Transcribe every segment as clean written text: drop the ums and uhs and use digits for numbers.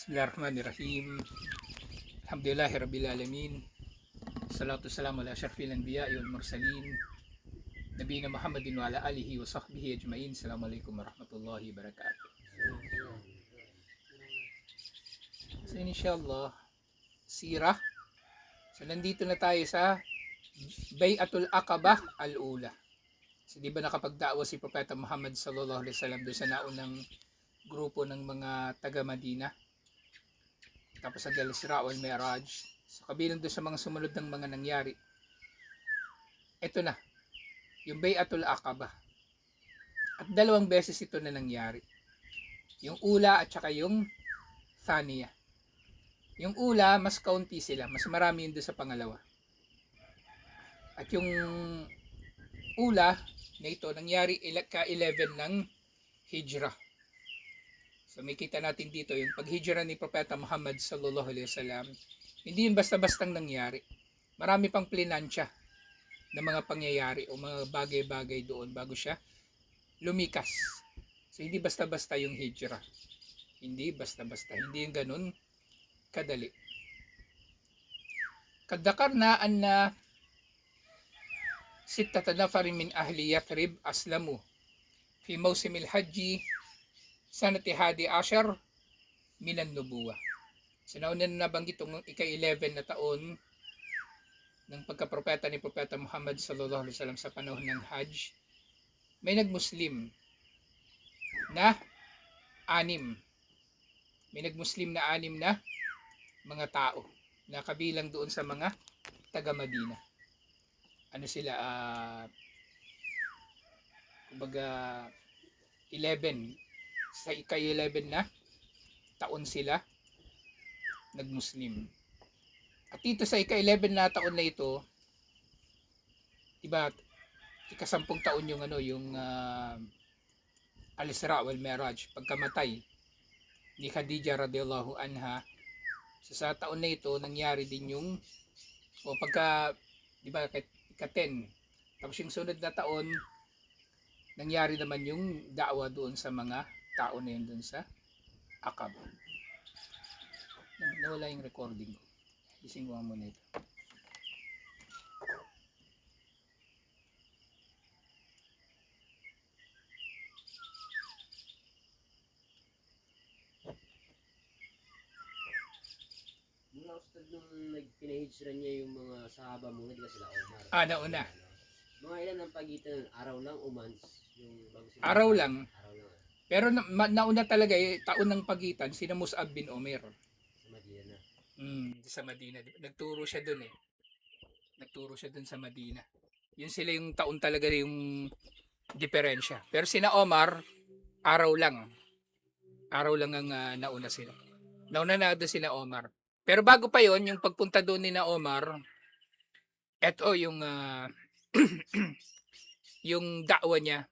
Bismillahirrahmanirrahim. Alhamdulillahi alamin. Salatu wassalamu ala asyrafil anbiya'i wal mursalin. Nabiyina Muhammadin wa ala alihi wa sahbihi ajmain. Assalamualaikum warahmatullahi wabarakatuh. So inshallah, sirah. So nandito na tayo sa Bay'atul Aqabah al-Ula. So di ba nakapagda'wa si Propeta Muhammad sallallahu alaihi wasallam doon sa naunang grupo ng mga taga Madina. Tapos sa Al-Isra wal Mi'raj. So kabilang doon sa mga sumunod ng mga nangyari. Ito na, yung Bay'atul Aqabah. At dalawang beses ito na nangyari. Yung ula at saka yung thaniya. Yung ula, mas kaunti sila. Mas marami yun doon sa pangalawa. At yung ula na ito, nangyari ka-11 ng Hijrah. So may kita natin dito yung paghijra ni Propeta Muhammad sallallahu alaihi wasallam. Hindi yung basta-bastang nangyari. Marami pang plinansya na mga pangyayari o mga bagay-bagay doon bago siya lumikas. So hindi basta-basta yung hijra. Hindi basta-basta. Hindi yung ganun kadali. Kadakarna anna sittata nafarin min ahli Yathrib aslamu fi mawsimil hajji sanati hadi ashar minan nubuwa. So nauna na nabanggit itong ika-11 na taon ng pagkapropeta ni Propeta Muhammad sallallahu alaihi wasallam sa panahon ng Hajj. May nagmuslim na 6. May nagmuslim na 6 na mga tao na kabilang doon sa mga taga Madina. Ano sila? Kumbaga 11. Sa ika-11 na taon sila nagmuslim. At dito sa ika-11 na taon na ito, diba, ika-10 taon yung yung Al-Isra wal Mi'raj, pagkamatay ni Khadija radhiyallahu anha. So, sa taon na ito nangyari din yung pagka, diba, ika-10. Tapos yung sunod na taon nangyari naman yung da'wa doon sa mga tao na yun dun sa Aqaba. Nawala yung recording ko. Ising ko muna ito. Mula ustad nung pinahijra niya yung mga sahaba muna, di ba sila Omar? Nauna. Mga ilan ang pagitan, araw lang o months? Yung bago sila Araw lang. Araw lang. Pero nauna talaga taon ng pagitan sina Mus'ab bin Umair. Sa Madina na. Sa Madina. Nagturo siya doon eh. Nagturo siya doon sa Madina. Yun sila yung taon talaga yung diferensya. Pero sina Omar, araw lang. Araw lang ang nauna sila. Nauna na doon sina Omar. Pero bago pa yon yung pagpunta doon ni na Omar, eto yung yung da'wa niya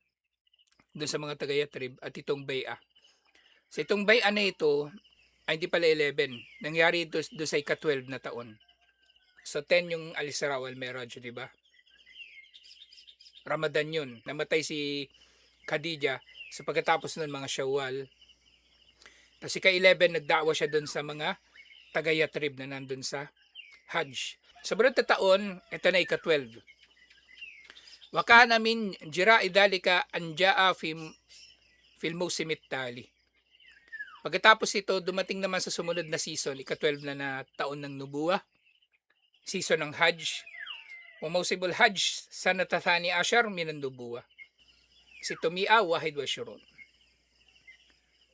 doon sa mga taga Yathrib at itong Bay'ah. So itong Bay'ah na ito ay hindi pala 11. Nangyari ito doon sa ika-12 na taon. So 10 yung Al-Isra wal Mi'raj, di ba? Ramadan yun. Namatay si Khadija sa pagkatapos nun mga Shawwal. Tapos ika-11 nagda'wa siya doon sa mga taga Yathrib na nandun sa Hajj. Sa sunod na taon, ito na ika-12. Wakana min jira'i dhalika an ja'a fil mawsimit tali. Pagkatapos ito, dumating naman sa sumunod na season, ika-12 na taon ng nubuwa, season ng Hajj. Wa mawsimul Hajj sanata thani ashar minan nubuwa. Si Tumi'a wahid wa syurun.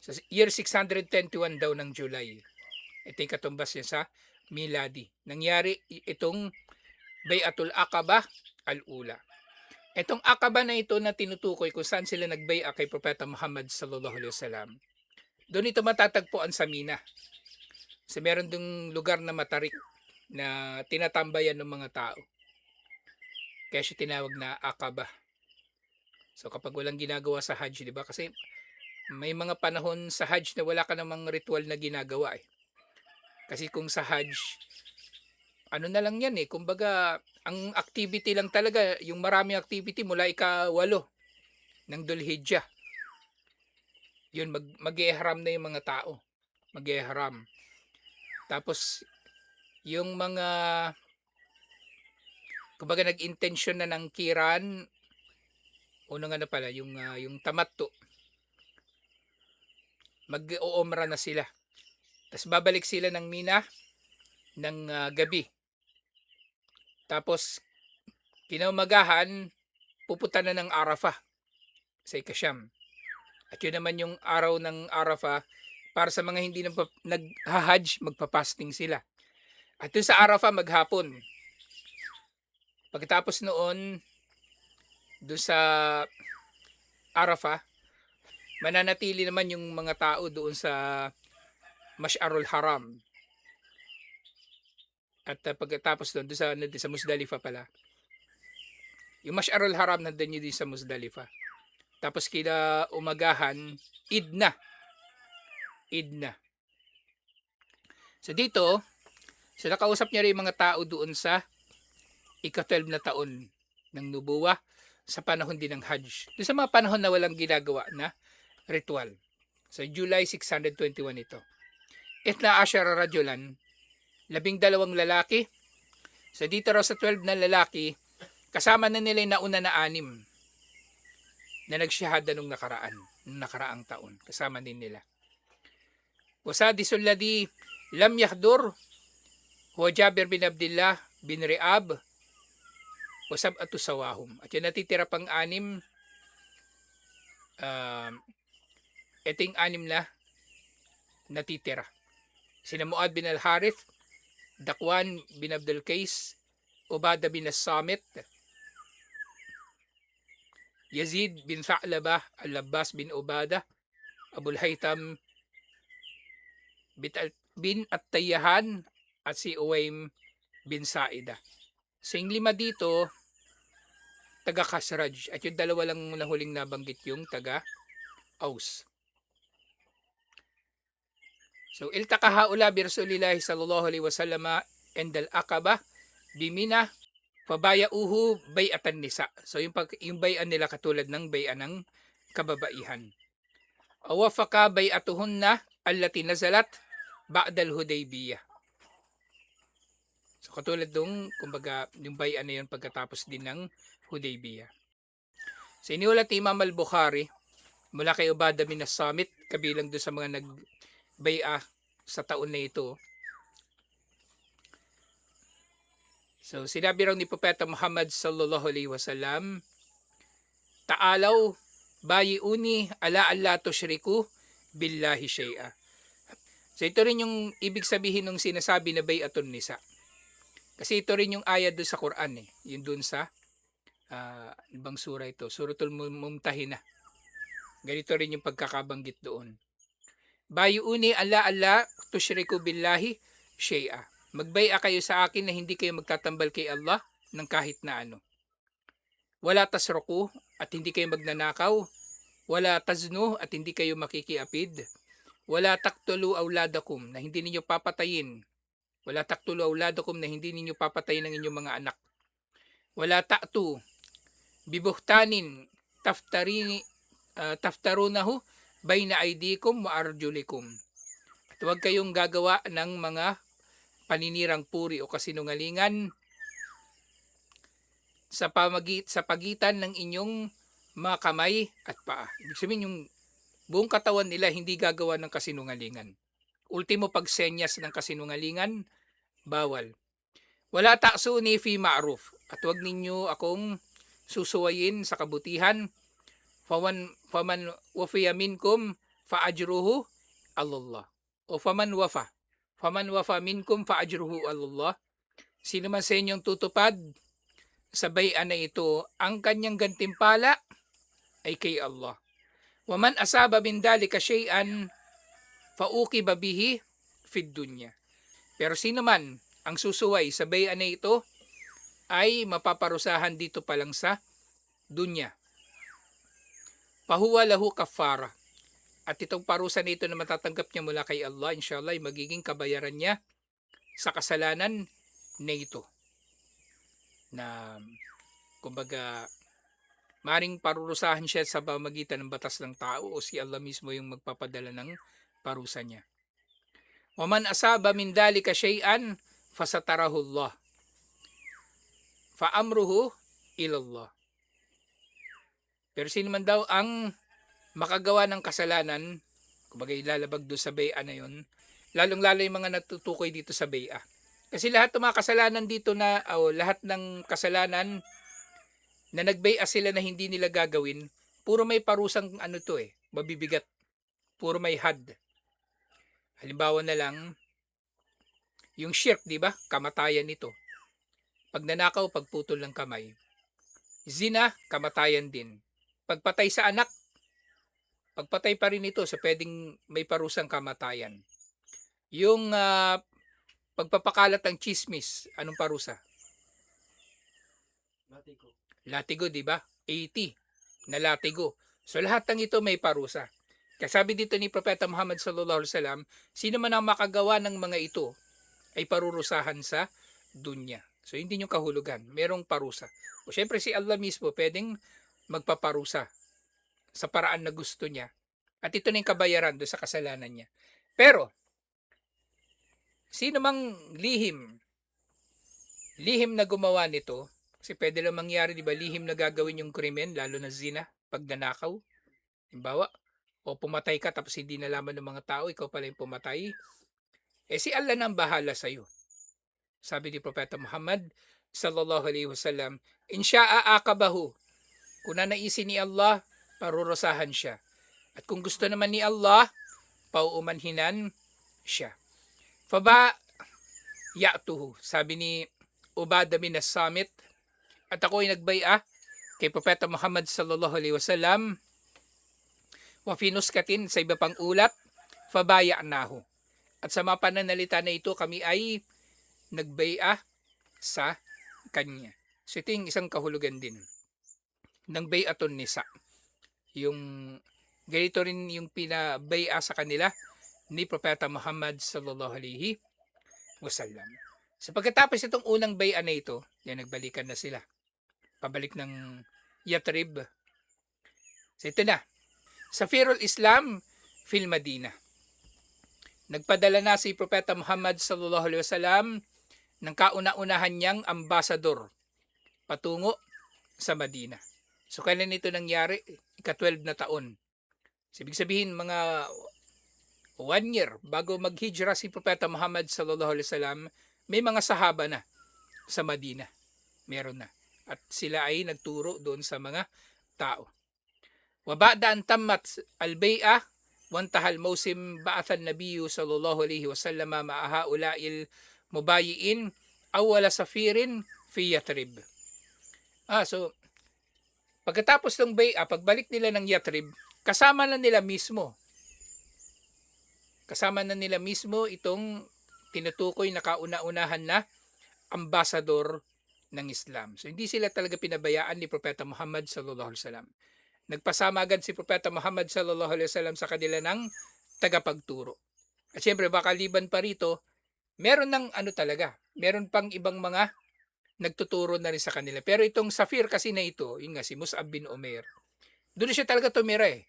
Sa year 621 daw ng July. Ito yung katumbas niya sa miladi. Nangyari itong Bay'atul Aqabah al-Ula. Itong Aqaba na ito na tinutukoy kung saan sila nagbay'a kay Propeta Muhammad sallallahu alaihi wasallam. Doon ito matatagpuan sa Mina. Kasi meron dong lugar na matarik na tinatambayan ng mga tao. Kaya siya tinawag na Aqaba. So kapag walang ginagawa sa Hajj, di ba? Kasi may mga panahon sa Hajj na wala ka namang ritual na ginagawa eh. Kasi kung sa Hajj, ano na lang yan eh, kumbaga ang activity lang talaga, yung maraming activity mula ika-8 ng Dhul Hijjah. Yun, mag-ihram na yung mga tao. mag-ihram. Tapos yung mga kumbaga nag-intensyon na ng kiran, unang ano pala, yung tamattu, mag-uumra na sila. Tapos babalik sila ng Mina ng gabi. Tapos kinaumagahan, pupunta na ng Arafah sa Ikasyam. At yun naman yung araw ng Arafah para sa mga hindi nag-hajj, magpa-fasting sila. At dun sa Arafah maghapon. Pagkatapos noon, dun sa Arafah, mananatili naman yung mga tao doon sa Mash'arul Haram. At pagkatapos doon sa Muzdalifah pala. Yung Mash'arul Haram nandun yun din sa Muzdalifah. Tapos kila umagahan, Eid na. Eid na. So dito, so nakausap niya rin yung mga tao doon sa ika-12 na taon ng nubuwa sa panahon din ng Hajj. Doon sa mga panahon na walang ginagawa na ritual. So July 621 ito. Itna Ashara Rajulan, 12 lalaki. So dito raw sa 12 na lalaki, kasama na nila yung nauna na 6 na nagsyahada nung nakaraang taon. Kasama din nila. Wasadisul ladhi lam yahdur huwa Jabir bin Abdullah bin Ri'ab wasab atu sawahum. At yung natitira pang 6, eting 6 na natitira. Sina Muad bin al-Harith, Dakwan bin Abdul Qais, Ubada bin as-Samit, Yazid bin Tha'labah, Al-Labbas bin Ubada, Abul Haytham bin At-Tayyahan, at si Uwaym bin Saida. So yung 5 dito, taga Khazraj, at yung 2 lang na huling nabanggit yung taga Aus. So iltaka haula bi Rasulillahi sallallahu alaihi wasallam and al-Aqaba bimina fabayauhu bay'atan nisa. So yung bay'an nila katulad ng bay'an ng kababaihan. Awafaka bay'atuhunna allati nazalat ba'da al-Hudaybiyah. So katulad nung kumbaga yung bay'an na yun pagkatapos din ng Hudaybiyah. So iniulat ni Imam al-Bukhari mula kay Ubada bin as-Samit, kabilang doon sa mga nagbay'ah sa taon na ito. So sinabi raw ni Propeta Muhammad sallallahu alaihi wasallam, ta'alaw bayi'uni ala alla tusyriku billahi syai'a. So ito rin yung ibig sabihin ng sinasabi na bay'atun nisa. Kasi ito rin yung ayat doon sa Quran yung doon sa ibang sura ito, Suratul Mumtahina. Ganito rin yung pagkakabanggit doon. Bayuuni alla alla tusyriku billahi syai'a. Magbaya kayo sa akin na hindi kayo magtatambal kay Allah ng kahit na ano. Wala tasruku at hindi kayo magnanakaw. Wala taznu at hindi kayo makikiapid. Wala taqtulu auladakum na hindi ninyo papatayin. Wala taqtulu auladakum na hindi ninyo papatayin ng inyong mga anak. Wala ta'tu bibuhtanin taftarunahu bayna aydikum wa arjulikum. At huwag kayong gagawa ng mga paninirang puri o kasinungalingan sa pagitan ng inyong mga kamay at paa. Ibig sabihin yung buong katawan nila hindi gagawa ng kasinungalingan. Ultimo pagsenyas ng kasinungalingan, bawal. Wala ta'suni fi ma'ruf. At huwag ninyo akong susuwayin sa kabutihan. Faman wafiya minkum fa'ajruhu Allah. O faman wafa minkum fa'ajruhu Allah. Sino man sa inyong tutupad sa bay'an na ito, ang kanyang gantimpala ay kay Allah. Waman asaba min dalika syai'an fauqiba bihi fid dunya. Pero sino man ang susuway sa bay'an na ito ay mapaparusahan dito pa lang sa dunya. Fahuwa lahu kafara. At itong parusa nito na matatanggap niya mula kay Allah, inshallah, ay magiging kabayaran niya sa kasalanan na ito. Na, kumbaga, maring parurusahan siya sa pamamagitan ng batas ng tao o si Allah mismo yung magpapadala ng parusa niya. Waman asaba min dalika syai'an fasatarahu Allah. Fa amruhu ilallah. Pero sino man daw ang makagawa ng kasalanan, kumbaga ilalabag doon sa bay'a na yun, lalong-lalo yung mga natutukoy dito sa bay'a. Kasi lahat ng mga kasalanan dito lahat ng kasalanan na nagbay'a sila na hindi nila gagawin, puro may parusang mabibigat. Puro may had. Halimbawa na lang, yung shirk, di ba? Kamatayan nito. Pag nanakaw, pagputol ng kamay. Zina, kamatayan din. Pagpatay sa anak, pagpatay pa rin ito, so pwedeng may parusang kamatayan. Yung pagpapakalat ng chismis, anong parusa? Latigo, di ba? 80 na latigo. So lahat ng ito may parusa. Kaya sabi dito ni Propeta Muhammad sallallahu alaihi wasallam, sino man ang makagawa ng mga ito ay parurusahan sa dunya. So hindi yung kahulugan, merong parusa. O syempre si Allah mismo pwedeng magpaparusa sa paraan na gusto niya. At ito na yung kabayaran do sa kasalanan niya. Pero sino mang lihim na gumawa nito, kasi pwede lang mangyari, di ba, lihim na gagawin yung krimen, lalo na zina, pagnanakaw. Halimbawa, o pumatay ka tapos hindi nalaman ng mga tao, ikaw pala yung pumatay. Si Allah na ang bahala sa'yo. Sabi ni Propeta Muhammad sallallahu alaihi wasallam, in sya'a akabahu. Kung nanaisin ni Allah, parurusahan siya. At kung gusto naman ni Allah, pauumanhinan siya. Faba ya'tuhu. Sabi ni Ubadah bin As-Samit, at ako ay nagbai'a kay Propeta Muhammad sallallahu alaihi wasallam, wa finuskatin, sa iba pang ulat, fabaya'nahu. At sa mga pananalita na ito, kami ay nagbai'a sa kanya. So ito yung isang kahulugan din ng bay'atun nisa. Yung ganito rin yung pinabai'a sa kanila ni Propeta Muhammad sallallahu alaihi wasallam. So pagkatapos itong unang bay'a na ito, yan, nagbalikan na sila. Pabalik ng Yatrib. So ito na. Safirul Islam fil Madina. Nagpadala na si Propeta Muhammad sallallahu alaihi wasallam ng kauna-unahan niyang ambasador patungo sa Madina. So kailan ito nangyari? Ika-12 na taon. So, ibig sabihin mga 1 year bago maghijra si Propeta Muhammad sallallahu alaihi wasallam, may mga sahaba na sa Madina. Meron na. At sila ay nagturo doon sa mga tao. Wa ba'da an tammat al-bay'ah wantahal mausim ba'athan nabiyyu sallallahu alaihi wasallam ma'a haula'il mubayyi'in awwala safirin fi Yatrib. So pagkatapos ng bay'ah, pagbalik nila ng Yatrib, kasama na nila mismo itong tinutukoy na kauna-unahan na ambasador ng Islam. So hindi sila talaga pinabayaan ni Propeta Muhammad sallallahu alaihi wasallam. Nagpasama agad si Propeta Muhammad sallallahu alaihi wasallam sa kanila ng tagapagturo. At syempre baka liban pa rito, meron pang ibang mga nagtuturo na rin sa kanila. Pero itong Safir kasi na ito, yun nga si Mus'ab bin Umair, doon siya talaga tumira eh.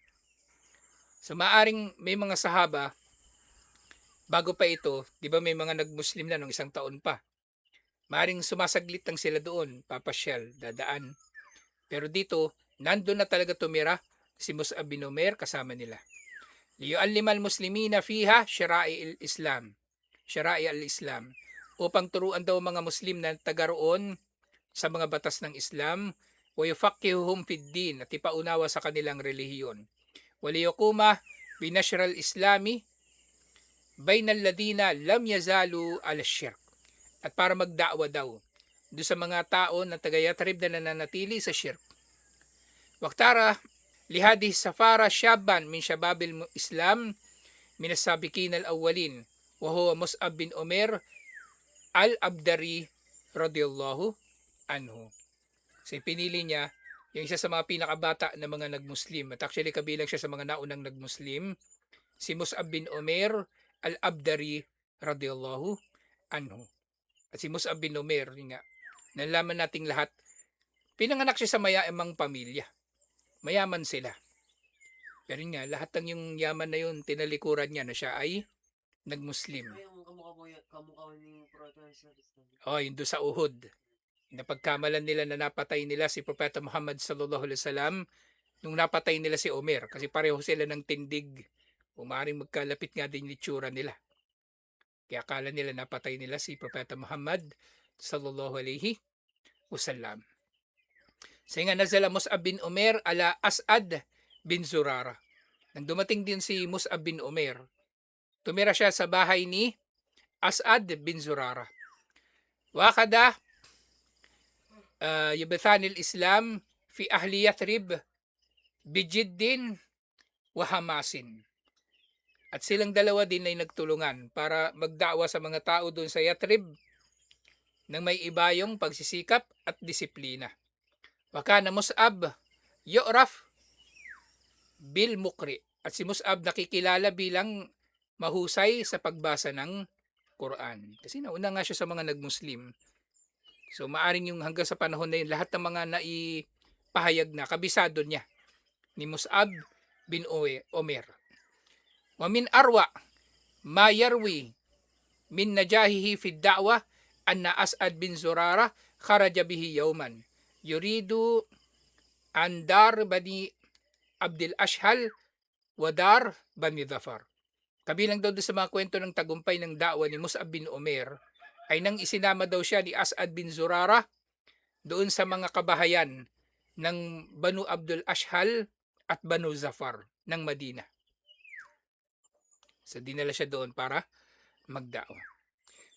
So maaring may mga sahaba, bago pa ito, di ba may mga nagmuslim na nung 1 taon pa. Maaring sumasaglit lang sila doon, papasyal, dadaan. Pero dito, nandun na talaga tumira si Mus'ab bin Umair kasama nila. Liyu'allimal muslimina fiha syara'i al-Islam. Upang turuan daw mga Muslim na taga roon sa mga batas ng Islam, wa yufaqihuhum fid din, at ipaunawa sa kanilang relihiyon. Wa liyuquma binashral islami bainal ladina lam yazalu ala syirk. At para magda'wa daw do sa mga tao na taga Yatrib na nananatili sa syirk. Waktara lihadih safara syaban min syababil Islam min as-sabiqin al-awwalin wa huwa Mus'ab bin Umair al-Abdari radiyallahu anhu. So pinili niya yung isa sa mga pinakabata na mga nagmuslim, at actually kabilang siya sa mga naunang nagmuslim, si Mus'ab bin Umair al-Abdari radiyallahu anhu. At si Mus'ab bin Umair, nga, nalaman nating lahat, pinanganak siya sa mayamang pamilya. Mayaman sila. Pero nga, lahat ng yung yaman na yun, tinalikuran niya na siya ay nagmuslim. Ay, ang kamukha ni Proton sa Islam. Yun doon sa Uhud. Napagkamalan nila na napatay nila si Propeta Muhammad sallallahu alaihi wasallam nung napatay nila si Omer kasi pareho sila ng tindig. Umaring magkalapit nga din yung itsura nila. Kaya akala nila napatay nila si Propeta Muhammad sallallahu alaihi wasallam. Sa nga nazala Mus'ab bin Umair ala As'ad bin Zurara. Nang dumating din si Mus'ab bin Umair, tumira siya sa bahay ni As'ad bin Zurara. Wakada yubthanil Islam fi ahli Yathrib bijiddin wa hamasin. At silang dalawa din ay nagtulungan para magdakwa sa mga tao doon sa Yathrib nang may ibayong pagsisikap at disiplina. Wakana Mus'ab yu'raf bil mukri. At si Mus'ab nakikilala bilang mahusay sa pagbasa ng Quran. Kasi nauna nga siya sa mga nagmuslim. So maaring yung hanggang sa panahon na yun, lahat ng mga naipahayag na kabisado niya ni Mus'ab bin Umair. Wa min arwa ma yarwi min najahihi fi da'wa anna As'ad bin Zurara kharaja bihi yawman yuridu an dar bani Abdul Ashhal wa dar bani Dhafar. Kabilang daw sa mga kwento ng tagumpay ng da'wa ni Mus'ab bin Umair ay nang isinama daw siya ni As'ad bin Zurara doon sa mga kabahayan ng Banu Abdul Ashhal at Banu Zafar ng Madina. So dinala siya doon para magda'wa.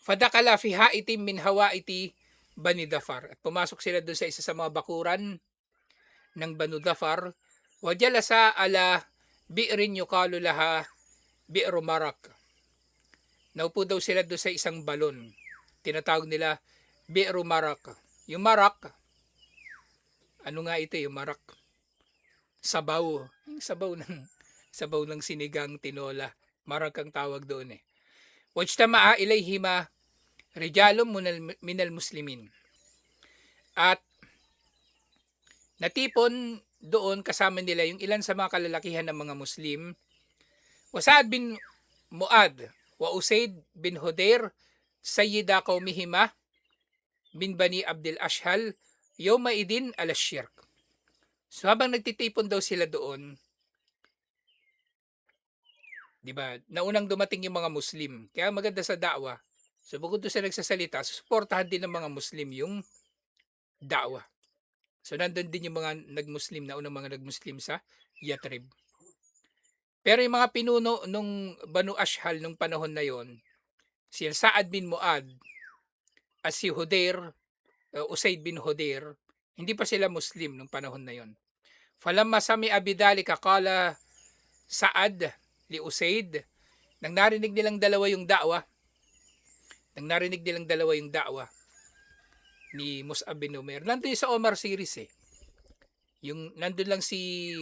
Fadakala fi haitim min hawaiti Bani Dhafar. At pumasok sila doon sa isa sa mga bakuran ng Banu Dhafar. Wajalasa ala bi'rin yukalu laha bi'ru marak. Naupo daw sila doon sa isang balon. Tinatawag nila bi'ru marak. Yung marak, ano nga ito yung marak? Sabaw. Yung sabaw ng sinigang tinola. Marak ang tawag doon eh. Wajtama'a ilayhima rijalum minal muslimin. At natipon doon kasama nila yung ilan sa mga kalalakihan ng mga Muslim. Wa Sa'ad bin Mu'ad wa Usaid bin Hudair sayyida qaumihima min Bani Abdul Ashhal yawma idin ala shirk. So habang nagtitipon daw sila doon, di ba? Naunang dumating yung mga Muslim. Kaya maganda sa da'wa. So bukod doon sa nagsasalita, susuportahan din ng mga Muslim yung da'wa. So nandun din yung mga nag-Muslim, naunang mga nag-Muslim sa Yathrib. Pero yung mga pinuno nung Banu Ashhal nung panahon na yon, si Sa'ad bin Mu'ad at si Hudair, Usaid bin Hudair, hindi pa sila Muslim nung panahon na yon. Falamma sami'a bidhalika qala Sa'ad li Usaid, nang narinig nilang dalawa yung da'wa ni Mus'ab bin Umair. Nandun sa Omar series eh. Yung nandun lang si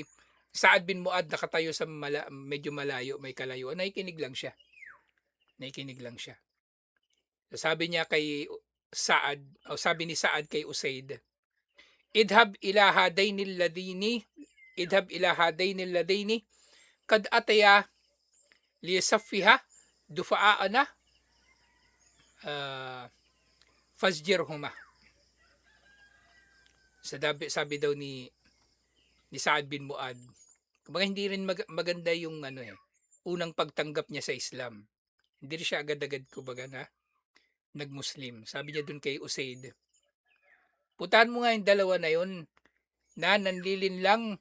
Sa'ad bin Mu'ad nakatayo sa medyo malayo, may kalayuan. Nakikinig lang siya. So sabi niya kay Sa'ad, sabi ni Sa'ad kay Usaid, idhab ila hadainil ladaini kad ataya liyasaffiha dufa'ana fazjirhuma. Sabi daw ni Sa'ad bin Mu'ad, kumbaga hindi rin maganda yung unang pagtanggap niya sa Islam. Hindi rin siya agad-agad kumbaga na nagmuslim. Sabi niya dun kay Usaid, putahan mo nga yung dalawa na yun na nanlilin lang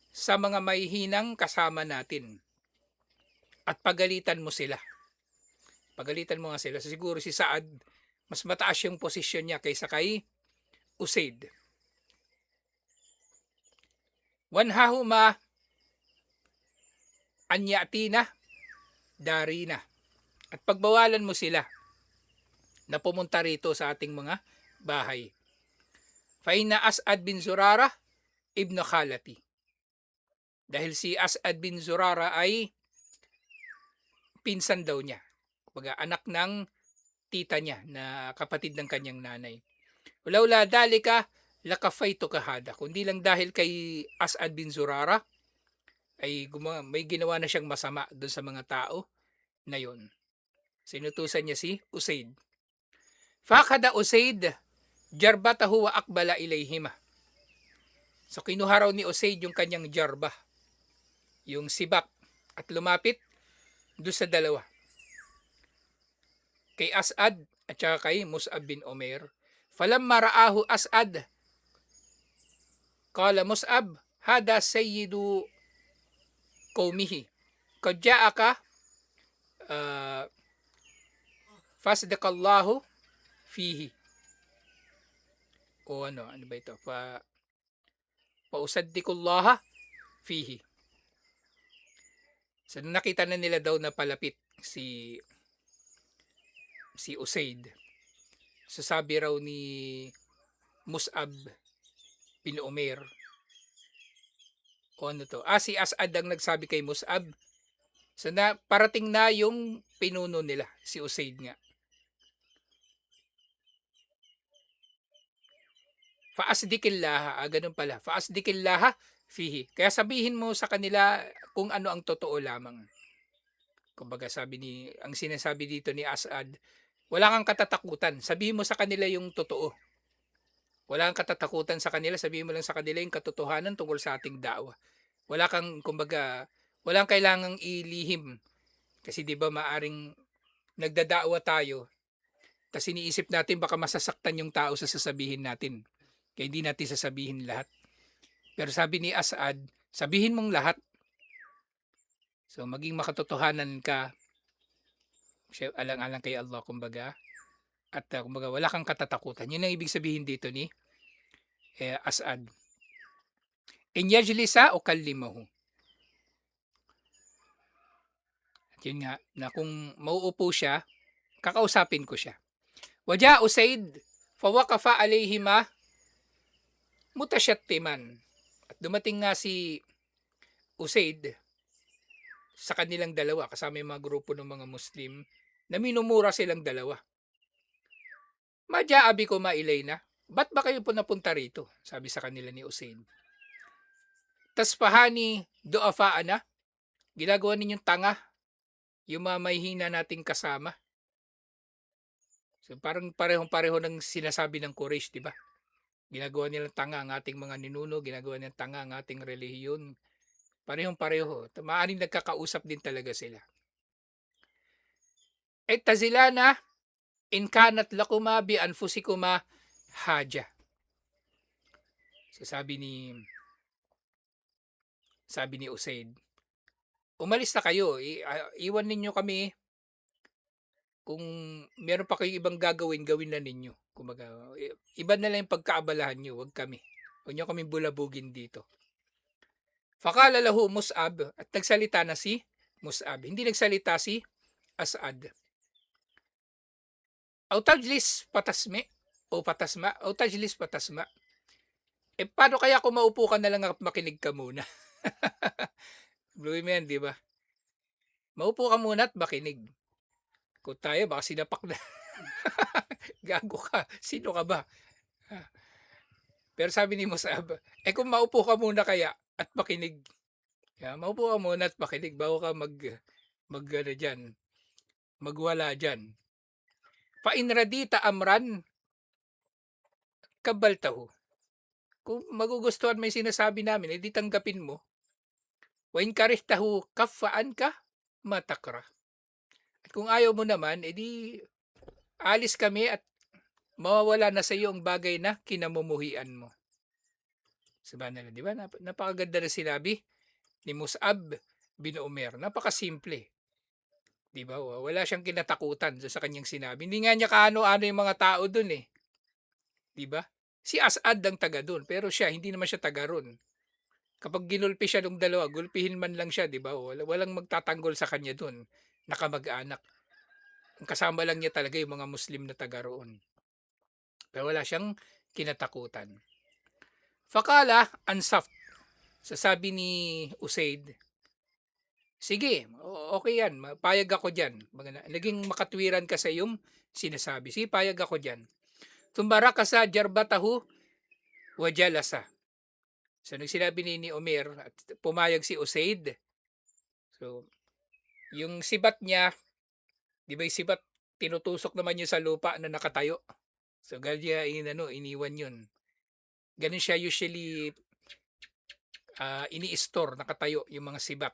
sa mga mahihinang kasama natin at pagalitan mo sila. Pagalitan mo nga sila. So siguro si Sa'ad mas mataas yung posisyon niya kaysa kay Usaid. Wanhahuma anyatina darina. At pagbawalan mo sila na pumunta rito sa ating mga bahay. Faina As'ad bin Zurara ibn Khalati. Dahil si As'ad bin Zurara ay pinsan daw niya. Kumbaga anak ng tita niya na kapatid ng kanyang nanay. Walaula dalika lakafaytu kahada. Kundi lang dahil kay As'ad bin Zurara ay may ginawa na siyang masama doon sa mga tao na yon. Sinutusan niya si Usaid. Fakada Usaid jarbatahu wa akbala ilayhima. So kinuha raw ni Usaid yung kanyang jarba, yung sibak, at lumapit doon sa dalawa. Kay As'ad at saka kay Mus'ab bin Umair. Falamma ra'ahu As'ad, qala Mus'ab, hada sayyidu qawmihi. Qad ja'aka fasdaqallahu fihi. O ano ba ito? Pausaddikullaha fihi. So nakita na nila daw na palapit si Usaid. So sabi raw ni Mus'ab bin Umair, o ano to? Si As'ad ang nagsabi kay Mus'ab. So na parating na yung pinuno nila, si Usaid nga. Faasdikillaha, ganun pala. Faasdikillaha fihi. Kaya sabihin mo sa kanila kung ano ang totoo lamang. Kumbaga ang sinasabi dito ni As'ad, wala kang katatakutan. Sabihin mo sa kanila yung totoo. Wala kang katatakutan sa kanila, sabihin mo lang sa kanila yung katotohanan tungkol sa ating da'wa. Wala kang, kumbaga, walang kailangang ilihim. Kasi 'di ba maaring nagdada'wa tayo, tapos iniisip natin baka masasaktan yung tao sa sasabihin natin. Kaya hindi natin sasabihin lahat. Pero sabi ni As'ad, sabihin mong lahat. So maging makatotohanan ka, alang-alang kay Allah, kumbaga. At kumbaga wala kang katatakutan. Yun ang ibig sabihin dito ni As'ad. In yajlisa o kallimahu. At yun nga, na kung mauupo siya, kakausapin ko siya. Waja Usaid, fawakafa alayhima mutasyattiman. At dumating nga si Usaid sa kanilang dalawa, kasama yung mga grupo ng mga Muslim, na minumura silang dalawa. Madya abi ko mailayna, ba't ba kayo po napunta rito? Sabi sa kanila ni Usaid. Taspahani doafaana, ginagawa ninyong tanga yung mga mahihina nating kasama. So parang parehong-pareho ng sinasabi ng Quraysh, di ba? Ginagawa nilang tanga ang ating mga ninuno, ginagawa nilang tanga ang ating relihiyon. Parehong-pareho. Maaaring nagkakausap din talaga sila. Tazilana in kanat lakuma bi anfusikuma haja. So sabi ni Usaid, umalis na kayo, iwan ninyo kami. Kung meron pa kayong ibang gagawin na ninyo. Kumbaga, iba na lang yung pagkaabalahan nyo, wag kami. Huwag nyo kami bulabugin dito. Fakala lahu Mus'ab, at nagsalita na si Mus'ab. Hindi nagsalita si As'ad. Aw tajlis patasma, paano kaya kung maupo ka na lang at makinig ka muna? Blue man, di ba? Maupo ka muna at makinig. Kung tayo, baka sinapak na. Gago ka. Sino ka ba? Pero sabi ni Mus'ab, kung maupo ka muna kaya at makinig. Maupo ka muna at makinig bago ka magwala dyan. Fa in radita amran kabaltahu. Kung magugustuhan may sinasabi namin, edi tanggapin mo. Wa in karihtahu kaffaan ka matakra. At kung ayaw mo naman, edi alis kami at mawawala na sa iyo ang bagay na kinamumuhian mo. Subhanallah, di ba? Napakaganda na sinabi ni Mus'ab bin Umair. Napakasimple. Di ba? Wala siyang kinatakutan sa kanyang sinabi. Hindi nga niya kaano-ano yung mga tao dun eh. Di ba? Si As'ad ang taga dun, pero siya, hindi naman siya taga ron. Kapag ginulpi siya ng dalawa, gulpihin man lang siya, di ba? Walang magtatanggol sa kanya dun. Nakamag-anak. Ang kasama lang niya talaga yung mga Muslim na taga roon. Pero wala siyang kinatakutan. Fakala ansaf. Sasabi ni Usaid, sige, okay yan, payag ako dyan. Naging makatwiran ka sa iyong sinasabi. Sige, payag ako dyan. Tumbara ka sa jarbatahu wajalasa. So nagsinabi ni Umair at pumayag si Usaid. So yung sibat niya 'Di ba yung sibat tinutusok naman yun sa lupa na nakatayo. So ganyan iniwan yun. Gano'n siya usually, ini-store nakatayo yung mga sibat.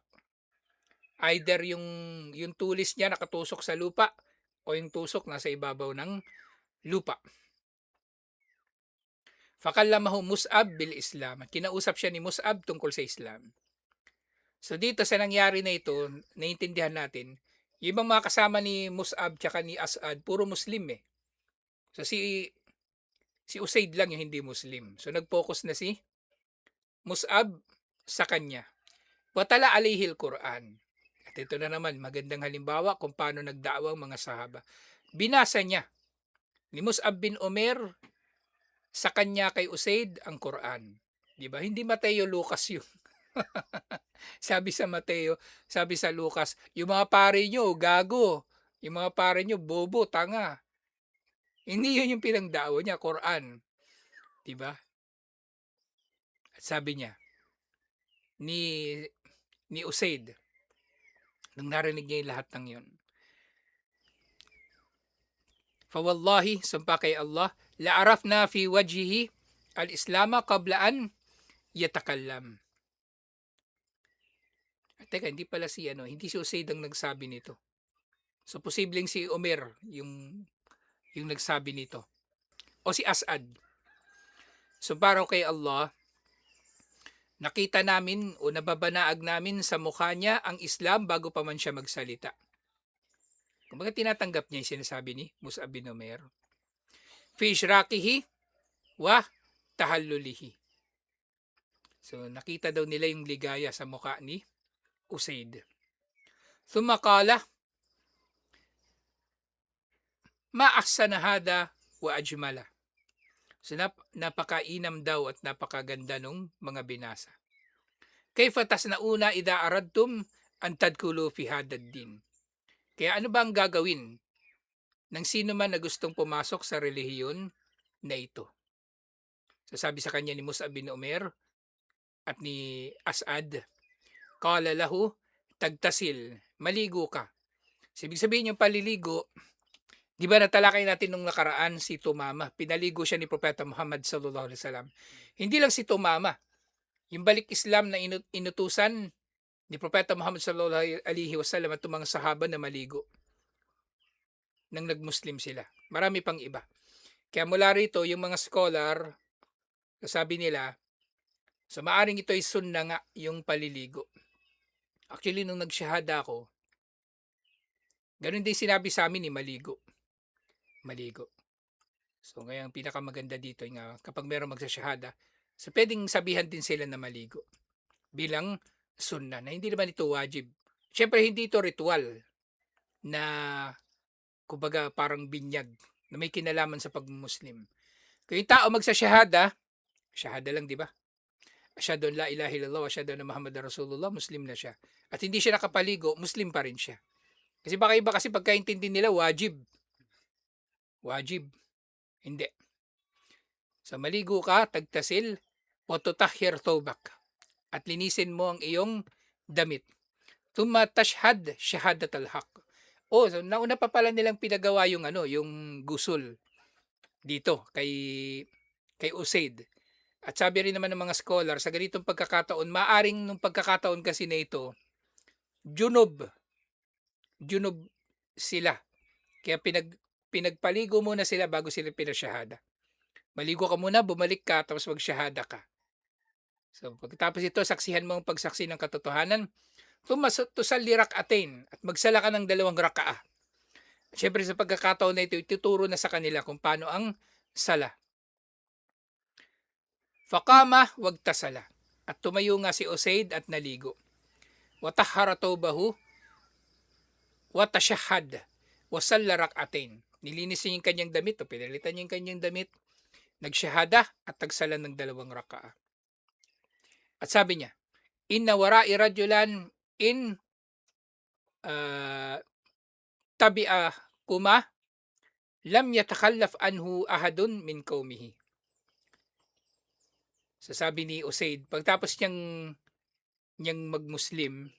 Either yung tulis niya nakatusok sa lupa o yung tusok nasa ibabaw ng lupa. Fakallamahu Mus'ab bil Islam. Kinausap siya ni Mus'ab tungkol sa Islam. So dito sa nangyari na ito, naiintindihan natin, yung ibang mga kasama ni Mus'ab tsaka ni As'ad, puro Muslim eh. So si Usaid lang yung hindi Muslim. So nag-focus na si Mus'ab sa kanya. Watala alayhi al-Quran. At ito na naman, magandang halimbawa kung paano nagdaawa ang mga sahaba. Binasa niya ni Mus'ab bin Umair sa kanya kay Usaid ang Quran. 'Di ba? Hindi Mateo, Lucas yun. Sabi sa Mateo, sabi sa Lucas, yung mga pare nyo, gago. Yung mga pare nyo, bobo, tanga. Hindi yun yung pinangdaawa niya, Quran. 'Di ba? At sabi niya, ni ni Usaid, nung narinig niya yung lahat ng yun, Fawallahi, sumpa kay Allah, la'arafna fi wajhihi al-islama qabla an yatakallam. Teka, hindi pala hindi si Usaid ang nagsabi nito. So, posibleng si Omer yung nagsabi nito. O si As'ad. So, para kay Allah, nakita namin o nababanaag namin sa mukha niya ang Islam bago pa man siya magsalita. Kumbaga tinatanggap niya yung sinasabi ni Mus'ab bin Umair. Fi ishraqihi wa tahallulihi. So, nakita daw nila yung ligaya sa mukha ni Usaid. Thumakala, ma'ahsana hada wa ajmala. So napakainam daw at napakaganda nung mga binasa. Kayfa tas na una ida aradtum an tadkulu fi hadad din. Kaya ano ba ang gagawin ng sino man na gustong pumasok sa relihiyon na ito? So sabi sa kanya ni Mus'ab bin Umair at ni As'ad, qala lahu tagtasil, maligo ka. So, ibig sabihin yung paliligo, di ba natalakay natin nung nakaraan si Tumama, pinaligo siya ni Propeta Muhammad sallallahu alaihi wasallam. Hindi lang si Tumama, yung balik Islam na inutusan ni Propeta Muhammad sallallahu alaihi wasallam at mga sahaba na maligo nang nagmuslim sila. Marami pang iba. Kaya mula rito, yung mga scholar, sabi nila, so maaring ito ay sunna nga yung paliligo. Actually, nung nagsyahada ako, ganun din sinabi sa amin ni maligo. Maligo. So ngayon pinakamaganda dito yung kapag meron magsasyahada, so pwedeng sabihan din sila na maligo bilang sunna na hindi naman ito wajib. Siyempre hindi ito ritual na kumbaga parang binyag na may kinalaman sa pagmuslim. Kung yung tao magsasyahada, syahada lang di ba? Asyhadu an la ilaha illallah wa asyhadu anna Muhammadar Rasulullah, muslim na siya. At hindi siya nakapaligo, muslim pa rin siya. Kasi baka iba kasi pagkaintindi nila wajib. Wajib. Hindi. So maligo ka, tagtasil, o tutahhir thawbak. At linisin mo ang iyong damit. Thumma tashhad shahadat al-haq. Oh, so nauna pa pala nilang pinagawa yung yung gusul dito kay Usaid. At sabi rin naman ng mga scholar, sa ganitong pagkakataon, maaring nung pagkakataon kasi na ito, junub sila. Kaya pinagpaligo muna sila bago sila pinasyahada. Maligo ka muna, bumalik ka, tapos magsyahada ka. So pagkatapos ito, saksihan mo ang pagsaksi ng katotohanan, tusalli rak'atain at magsala ka ng 2 rakaah. Siyempre sa pagkakataon na ito, ituturo na sa kanila kung paano ang sala. Faqama wagtasala. At tumayo nga si Usaid at naligo. Watahhara tawbahu watashahhad wasalla rak'atain. Nilinis niya yung kanyang damit o pinalitan niya yung kanyang damit. Nagsyahada at tagsala ng 2 rakaah. At sabi niya, inna wara'i rajulan in tabi'a kuma lam yatakhallaf anhu ahadun min qaumihi. So sabi ni Usaid, pagtapos niyang magmuslim,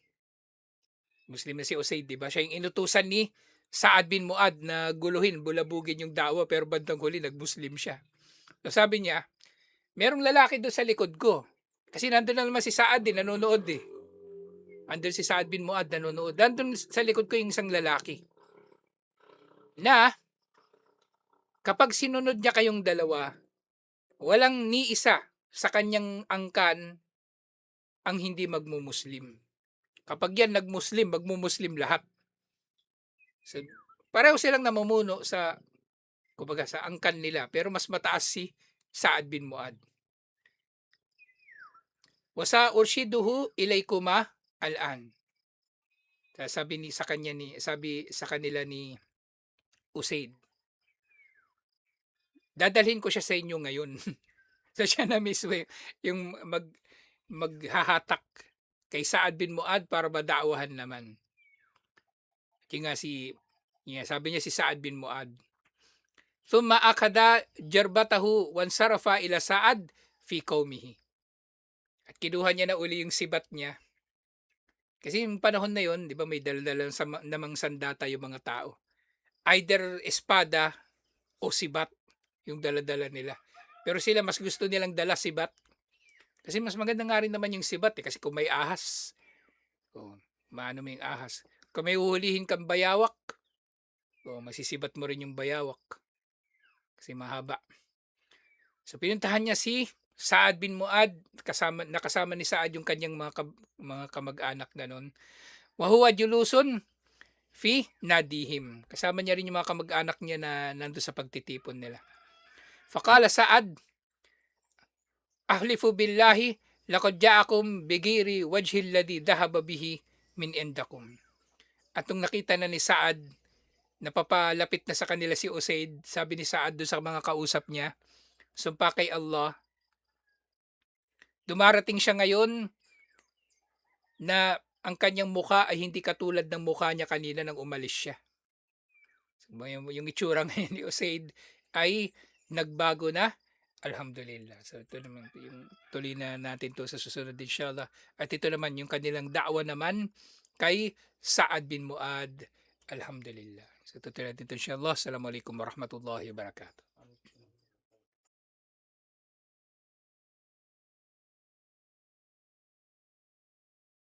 Muslim na si Usaid, di ba? Siya yung inutusan ni Saad bin Muad na guluhin, bulabugin yung da'wa pero bandang huli nag-Muslim siya. So sabi niya, merong lalaki doon sa likod ko. Kasi nandun na naman si Saad din, nanonood eh. Andun si Saad bin Muad nanonood. Nandun sa likod ko yung isang lalaki. Na kapag sinunod niya kayong dalawa, walang ni isa sa kanyang angkan ang hindi magmumuslim. Kapag yan nagmuslim, magmumuslim lahat. So, pareho silang namumuno sa kumbaga sa angkan nila pero mas mataas si Saad bin Muad. Wasa urshiduhu ilaykuma al-an. Sabi sa kanila ni Usaid, dadalhin ko siya sa inyo ngayon. So siya na mismo yung maghahatak kay Saad bin Muad para madakwahan naman. Sabi niya si Saad bin Muad, thumma akada jarbatahu wansarafa ila Saad fi qaumihi. At kinuha niya na uli yung sibat niya. Kasi yung panahon na yon, di ba, may dala-dala namang sandata yung mga tao. Either espada o sibat yung dala-dala nila. Pero sila mas gusto nilang dala sibat. Kasi mas maganda nga rin naman yung sibat eh. Kasi kung may ahas, maano mo yung ahas. Kung may uhulihin kang bayawak, masisibat mo rin yung bayawak. Kasi mahaba. So pinuntahan niya si Saad bin Muad, nakasama ni Saad yung kanyang mga kamag-anak ganon. Wa huwa julusun fi nadihim. Kasama niya rin yung mga kamag-anak niya na nandoon sa pagtitipon nila. Faqala Saad, ahlifu billahi laqad ja'akum bigiri wajhi alladhi dhahaba bihi min indakum. At nung nakita na ni Saad, napapalapit na sa kanila si Usaid, sabi ni Saad doon sa mga kausap niya, sumpa kay Allah, dumarating siya ngayon na ang kanyang mukha ay hindi katulad ng mukha niya kanina nang umalis siya. Yung itsura ngayon ni Usaid ay nagbago na. Alhamdulillah. So ito naman yung tuloy na natin to sa susunod inshallah. At ito naman yung kanilang da'wa naman kay Saad bin Muad. Alhamdulillah. So tutuloy natin ito inshallah. Assalamualaikum warahmatullahi wabarakatuh.